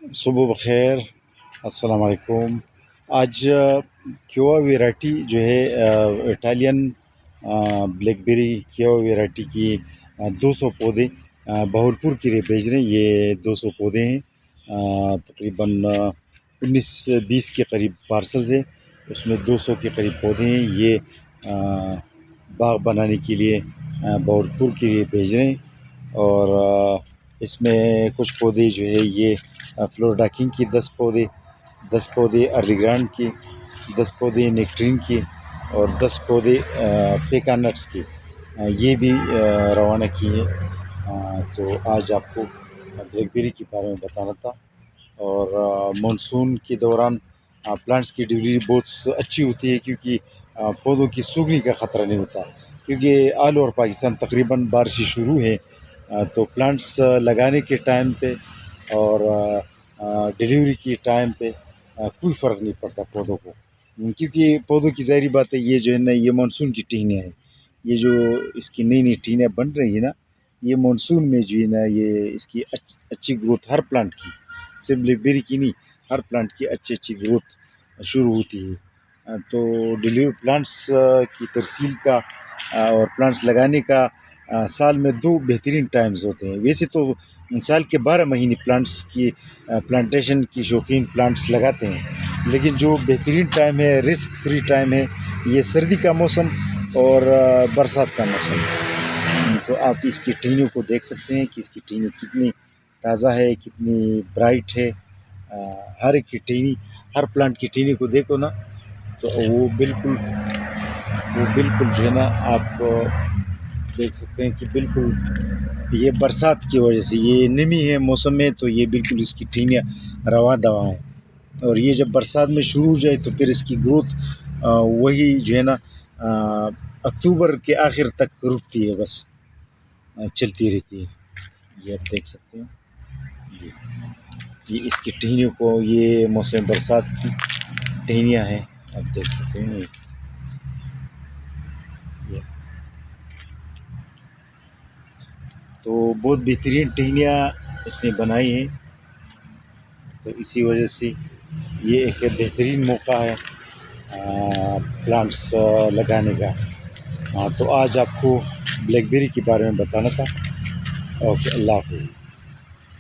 صبح بخیر، السلام علیکم۔ آج کیوا ویرائٹی جو ہے اٹالین بلیک بیری کیوا ویرائٹی کی 200 پودے بہاولپور کے لیے بھیج رہے ہیں۔ یہ 200 پودے ہیں، تقریباً 19-20 کے قریب پارسلز ہیں، اس میں 200 کے قریب پودے ہیں۔ یہ باغ بنانے کے لیے بہاولپور کے لیے بھیج رہے ہیں، اور اس میں کچھ پودے جو ہے یہ فلوریڈا کنگ کی 10 پودے ارلی گرانڈ کی، 10 پودے نیکٹرین کی، اور 10 پودے پیکان نٹس کی یہ بھی روانہ کیے ہیں۔ تو آج آپ کو بلیک بیری کے بارے میں بتانا تھا۔ اور مانسون کے دوران پلانٹس کی ڈلیوری بہت اچھی ہوتی ہے، کیونکہ پودوں کی سوکھنے کا خطرہ نہیں ہوتا، کیونکہ آل اوور پاکستان تقریباً بارشیں شروع ہیں، تو پلانٹس لگانے کے ٹائم پہ اور ڈلیوری کی ٹائم پہ کوئی فرق نہیں پڑتا پودوں کو، کیونکہ پودوں کی ظاہری بات ہے یہ جو ہے نا، یہ مانسون کی ٹہنیاں ہیں۔ یہ جو اس کی نئی ٹہنیاں بن رہی ہیں نا، یہ مانسون میں جو ہے نا، یہ اس کی اچھی گروتھ ہر پلانٹ کی، صرف بلیک بیری کی نہیں، ہر پلانٹ کی اچھی گروتھ شروع ہوتی ہے۔ تو ڈلیوری پلانٹس کی ترسیل کا اور پلانٹس لگانے کا سال میں 2 بہترین ٹائمز ہوتے ہیں۔ ویسے تو سال کے 12 مہینے پلانٹس کی پلانٹیشن کی شوقین پلانٹس لگاتے ہیں، لیکن جو بہترین ٹائم ہے، رسک فری ٹائم ہے، یہ سردی کا موسم اور برسات کا موسم۔ تو آپ اس کی ٹہنیوں کو دیکھ سکتے ہیں کہ اس کی ٹہنی کتنی تازہ ہے، کتنی برائٹ ہے۔ ہر ایک کی ٹہنی، ہر پلانٹ کی ٹہنی کو دیکھو نا، تو وہ بالکل جو ہے نا، آپ دیکھ سکتے ہیں کہ بالکل یہ برسات کی وجہ سے، یہ نمی ہے موسم میں، تو یہ بالکل اس کی ٹہنیاں رواں دواں ہیں۔ اور یہ جب برسات میں شروع ہو جائے تو پھر اس کی گروتھ وہی جو ہے نا اکتوبر کے آخر تک رکتی ہے، بس چلتی رہتی ہے۔ یہ آپ دیکھ سکتے ہیں، یہ اس کی ٹہنیوں کو، یہ موسم برسات کی ٹہنیاں ہیں، آپ دیکھ سکتے ہیں۔ یہ تو بہت بہترین ٹہنیاں اس نے بنائی ہیں، تو اسی وجہ سے یہ ایک بہترین موقع ہے پلانٹس لگانے کا۔ تو آج آپ کو بلیک بیری کے بارے میں بتانا تھا۔ اوکے، اللہ حافظ۔